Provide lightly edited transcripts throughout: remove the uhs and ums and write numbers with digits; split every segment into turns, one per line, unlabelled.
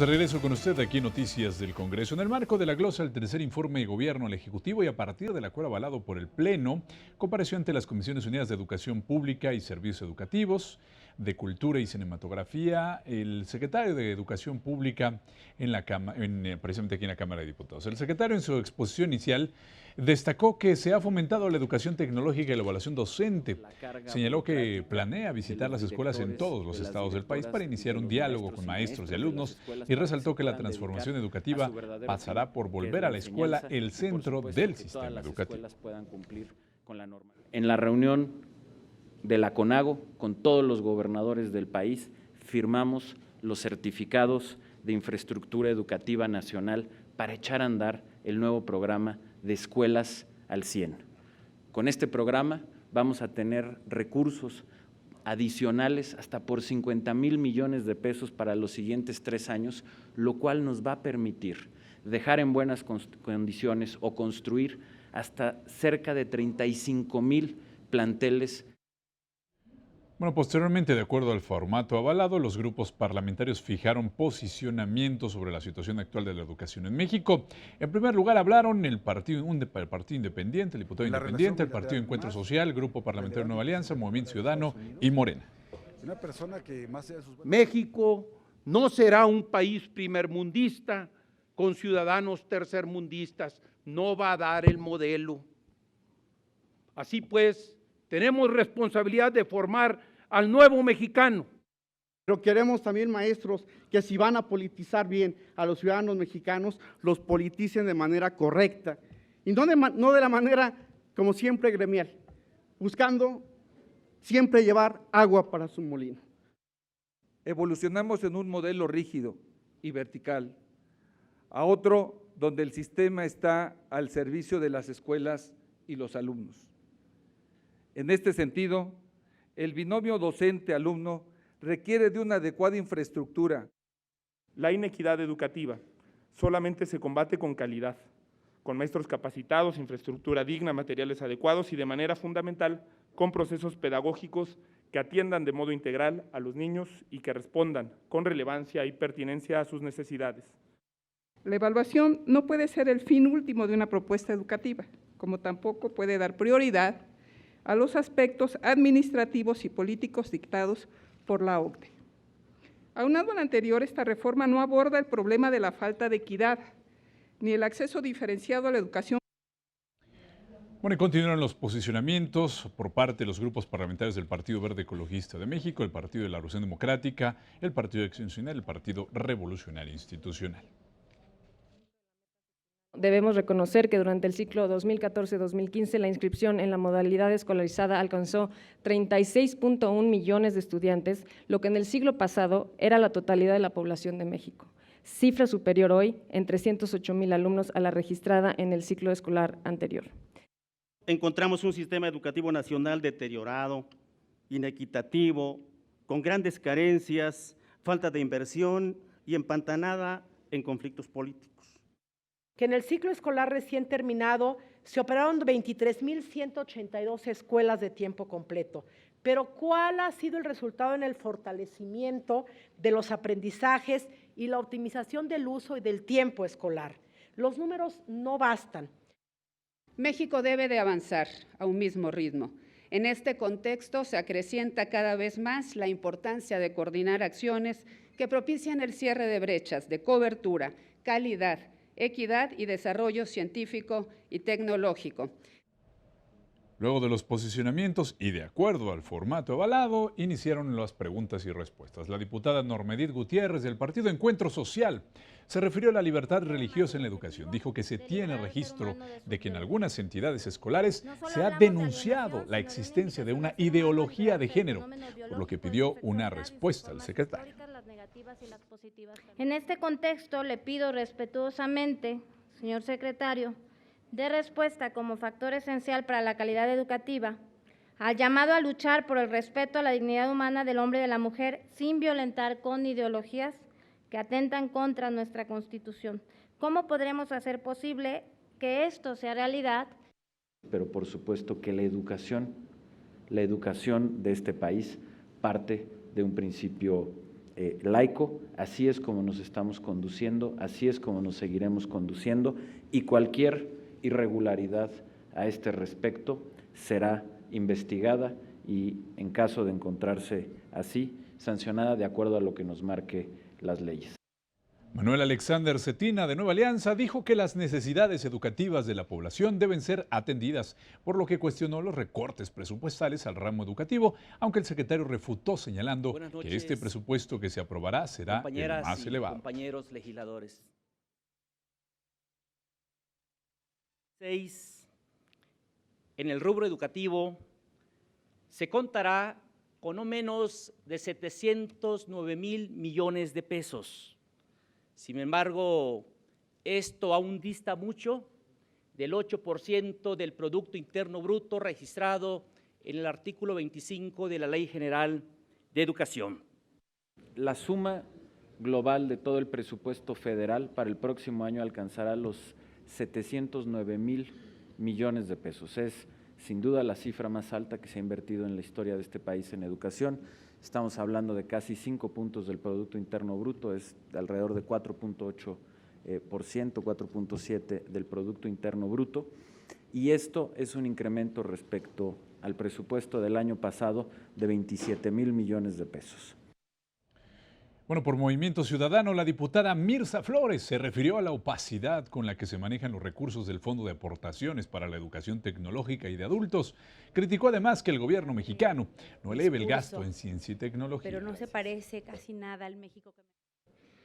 De regreso con usted aquí en Noticias del Congreso. En el marco de la glosa del tercer informe de gobierno al Ejecutivo y a partir del acuerdo avalado por el Pleno, compareció ante las Comisiones Unidas de Educación Pública y Servicios Educativos, de Cultura y Cinematografía, el secretario de Educación Pública precisamente aquí en la Cámara de Diputados. El secretario en su exposición inicial destacó que se ha fomentado la educación tecnológica y la evaluación docente. Señaló que planea visitar las escuelas en todos los estados del país para iniciar un diálogo con maestros y alumnos y resaltó que la transformación educativa pasará por volver a la escuela el centro del sistema educativo.
En la reunión de la CONAGO con todos los gobernadores del país firmamos los certificados de infraestructura educativa nacional para echar a andar el nuevo programa de escuelas al 100. Con este programa vamos a tener recursos adicionales hasta por 50,000 millones de pesos para los siguientes 3 años, lo cual nos va a permitir dejar en buenas condiciones o construir hasta cerca de 35,000 planteles.
Bueno, posteriormente, de acuerdo al formato avalado, los grupos parlamentarios fijaron posicionamientos sobre la situación actual de la educación en México. En primer lugar, hablaron el Partido Independiente, el Diputado Independiente, el Partido Encuentro Social, Grupo Parlamentario Nueva Alianza, Movimiento Ciudadano y Morena.
México no será un país primermundista con ciudadanos tercermundistas, no va a dar el modelo. Así pues, tenemos responsabilidad de formar al nuevo mexicano.
Pero queremos también maestros que si van a politizar bien a los ciudadanos mexicanos, los politicen de manera correcta y no de la manera como siempre gremial, buscando siempre llevar agua para su molino.
Evolucionamos en un modelo rígido y vertical a otro donde el sistema está al servicio de las escuelas y los alumnos. En este sentido, el binomio docente-alumno requiere de una adecuada infraestructura.
La inequidad educativa solamente se combate con calidad, con maestros capacitados, infraestructura digna, materiales adecuados y de manera fundamental con procesos pedagógicos que atiendan de modo integral a los niños y que respondan con relevancia y pertinencia a sus necesidades.
La evaluación no puede ser el fin último de una propuesta educativa, como tampoco puede dar prioridad a los aspectos administrativos y políticos dictados por la OCDE. Aunado al anterior, esta reforma no aborda el problema de la falta de equidad, ni el acceso diferenciado a la educación.
Bueno, y continuaron los posicionamientos por parte de los grupos parlamentarios del Partido Verde Ecologista de México, el Partido de la Revolución Democrática, el Partido de Acción Nacional, el Partido Revolucionario Institucional.
Debemos reconocer que durante el ciclo 2014-2015 la inscripción en la modalidad escolarizada alcanzó 36.1 millones de estudiantes, lo que en el siglo pasado era la totalidad de la población de México. Cifra superior hoy en 308,000 alumnos a la registrada en el ciclo escolar anterior.
Encontramos un sistema educativo nacional deteriorado, inequitativo, con grandes carencias, falta de inversión y empantanada en conflictos políticos.
Que en el ciclo escolar recién terminado se operaron 23,182 escuelas de tiempo completo. Pero ¿cuál ha sido el resultado en el fortalecimiento de los aprendizajes y la optimización del uso y del tiempo escolar? Los números no bastan.
México debe de avanzar a un mismo ritmo. En este contexto se acrecienta cada vez más la importancia de coordinar acciones que propician el cierre de brechas de cobertura, calidad, equidad y desarrollo científico y tecnológico.
Luego de los posicionamientos y de acuerdo al formato avalado, iniciaron las preguntas y respuestas. La diputada Norma Edith Gutiérrez del Partido Encuentro Social se refirió a la libertad religiosa en la educación. Dijo que se tiene registro de que en algunas entidades escolares se ha denunciado la existencia de una ideología de género, por lo que pidió una respuesta al secretario.
En este contexto le pido respetuosamente, señor secretario, dé respuesta como factor esencial para la calidad educativa al llamado a luchar por el respeto a la dignidad humana del hombre y de la mujer sin violentar con ideologías que atentan contra nuestra Constitución. ¿Cómo podremos hacer posible que esto sea realidad?
Pero por supuesto que la educación de este país parte de un principio laico, así es como nos estamos conduciendo, así es como nos seguiremos conduciendo, y cualquier irregularidad a este respecto será investigada y, en caso de encontrarse así, sancionada de acuerdo a lo que nos marque las leyes.
Manuel Alexander Cetina, de Nueva Alianza, dijo que las necesidades educativas de la población deben ser atendidas, por lo que cuestionó los recortes presupuestales al ramo educativo, aunque el secretario refutó señalando que este presupuesto que se aprobará será el más elevado.
Compañeros legisladores. En el rubro educativo se contará con no menos de 709,000 millones de pesos. Sin embargo, esto aún dista mucho del 8% del Producto Interno Bruto registrado en el artículo 25 de la Ley General de Educación.
La suma global de todo el presupuesto federal para el próximo año alcanzará los 709,000 millones de pesos. Es sin duda la cifra más alta que se ha invertido en la historia de este país en educación. Estamos hablando de casi 5 puntos del Producto Interno Bruto, es alrededor de 4.8%, 4.7% del Producto Interno Bruto, y esto es un incremento respecto al presupuesto del año pasado de 27,000 millones de pesos.
Bueno, por Movimiento Ciudadano, la diputada Mirza Flores se refirió a la opacidad con la que se manejan los recursos del Fondo de Aportaciones para la Educación Tecnológica y de Adultos. Criticó además que el gobierno mexicano no eleve el gasto en ciencia y tecnología.
Pero no se parece casi nada al México que...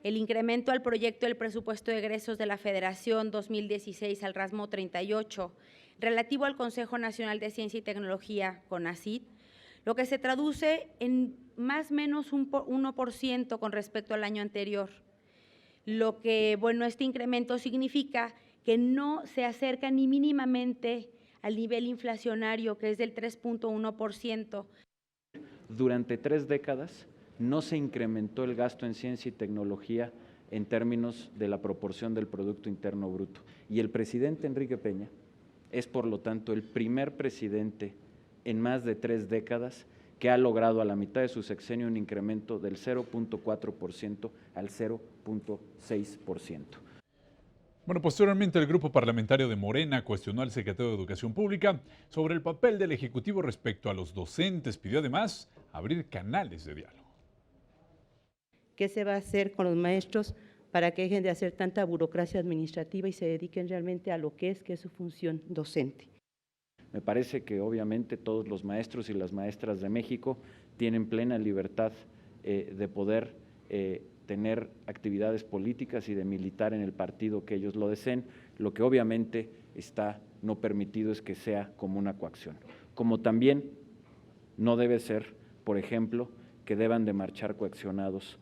El incremento al proyecto del presupuesto de egresos de la Federación 2016 al ramo 38, relativo al Consejo Nacional de Ciencia y Tecnología, CONACYT, lo que se traduce en más o menos un 1% con respecto al año anterior. Lo que, bueno, este incremento significa que no se acerca ni mínimamente al nivel inflacionario, que es del 3.1%.
Durante 3 décadas no se incrementó el gasto en ciencia y tecnología en términos de la proporción del Producto Interno Bruto. Y el presidente Enrique Peña es, por lo tanto, el primer presidente en más de 3 décadas que ha logrado a la mitad de su sexenio un incremento del 0.4% al 0.6%.
Bueno, posteriormente el grupo parlamentario de Morena cuestionó al secretario de Educación Pública sobre el papel del Ejecutivo respecto a los docentes. Pidió además abrir canales de diálogo.
¿Qué se va a hacer con los maestros para que dejen de hacer tanta burocracia administrativa y se dediquen realmente a lo que es su función docente?
Me parece que obviamente todos los maestros y las maestras de México tienen plena libertad de poder tener actividades políticas y de militar en el partido que ellos lo deseen. Lo que obviamente está no permitido es que sea como una coacción. Como también no debe ser, por ejemplo, que deban de marchar coaccionados.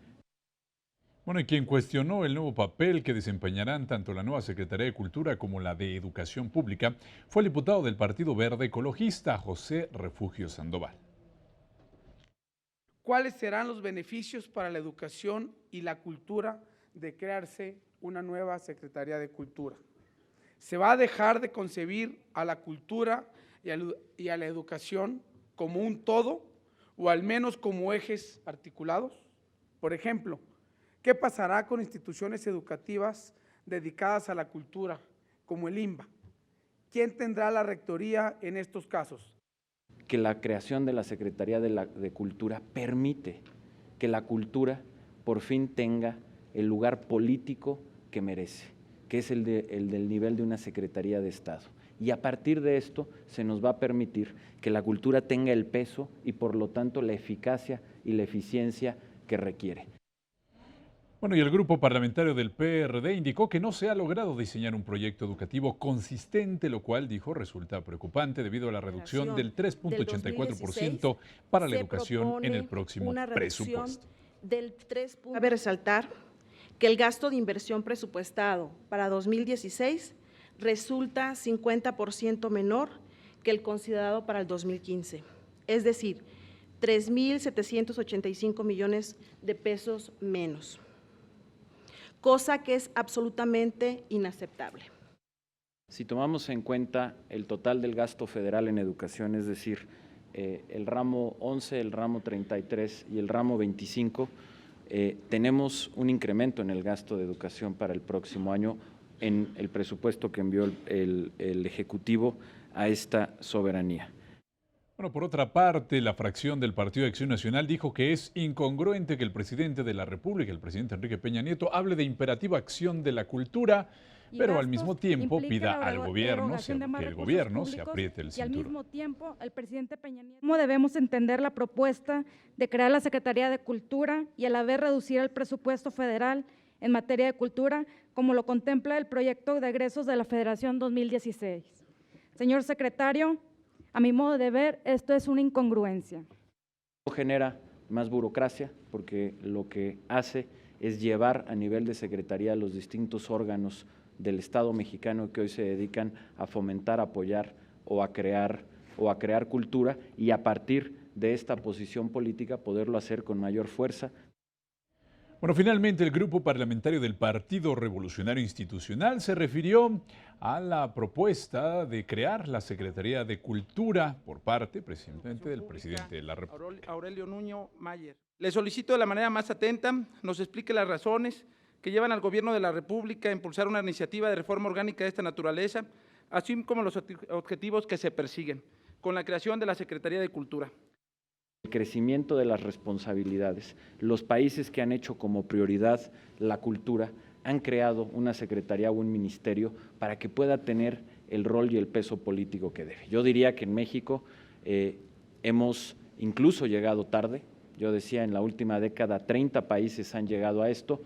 Bueno, y quien cuestionó el nuevo papel que desempeñarán tanto la nueva Secretaría de Cultura como la de Educación Pública fue el diputado del Partido Verde Ecologista, José Refugio Sandoval.
¿Cuáles serán los beneficios para la educación y la cultura de crearse una nueva Secretaría de Cultura? ¿Se va a dejar de concebir a la cultura y a la educación como un todo o al menos como ejes articulados? Por ejemplo, ¿qué pasará con instituciones educativas dedicadas a la cultura, como el INBA? ¿Quién tendrá la rectoría en estos casos?
Que la creación de la Secretaría de Cultura permite que la cultura por fin tenga el lugar político que merece, que es el del nivel de una Secretaría de Estado. Y a partir de esto se nos va a permitir que la cultura tenga el peso y por lo tanto la eficacia y la eficiencia que requiere.
Bueno, y el grupo parlamentario del PRD indicó que no se ha logrado diseñar un proyecto educativo consistente, lo cual, dijo, resulta preocupante debido a la reducción del 3.84% para la educación en el próximo presupuesto.
Cabe resaltar que el gasto de inversión presupuestado para 2016 resulta 50% menor que el considerado para el 2015, es decir, 3.785 millones de pesos menos, cosa que es absolutamente inaceptable.
Si tomamos en cuenta el total del gasto federal en educación, es decir, el ramo 11, el ramo 33 y el ramo 25, tenemos un incremento en el gasto de educación para el próximo año en el presupuesto que envió el Ejecutivo a esta soberanía.
Bueno, por otra parte, la fracción del Partido de Acción Nacional dijo que es incongruente que el presidente de la República, el presidente Enrique Peña Nieto, hable de imperativa acción de la cultura, pero al mismo tiempo pida al gobierno que el gobierno se apriete el cinturón.
Y al mismo tiempo, el presidente Peña Nieto. ¿Cómo debemos entender la propuesta de crear la Secretaría de Cultura y a la vez reducir el presupuesto federal en materia de cultura, como lo contempla el proyecto de egresos de la Federación 2016? Señor secretario, a mi modo de ver, esto es una incongruencia.
Genera más burocracia porque lo que hace es llevar a nivel de secretaría a los distintos órganos del Estado mexicano que hoy se dedican a fomentar, apoyar o a crear cultura, y a partir de esta posición política poderlo hacer con mayor fuerza.
Bueno, finalmente el grupo parlamentario del Partido Revolucionario Institucional se refirió a la propuesta de crear la Secretaría de Cultura por parte precisamente del presidente de la República.
Aurelio Nuño Mayer. Le solicito de la manera más atenta nos explique las razones que llevan al Gobierno de la República a impulsar una iniciativa de reforma orgánica de esta naturaleza, así como los objetivos que se persiguen con la creación de la Secretaría de Cultura.
El crecimiento de las responsabilidades. Los países que han hecho como prioridad la cultura han creado una secretaría o un ministerio para que pueda tener el rol y el peso político que debe. Yo diría que en México hemos incluso llegado tarde. Yo decía, en la última década 30 países han llegado a esto.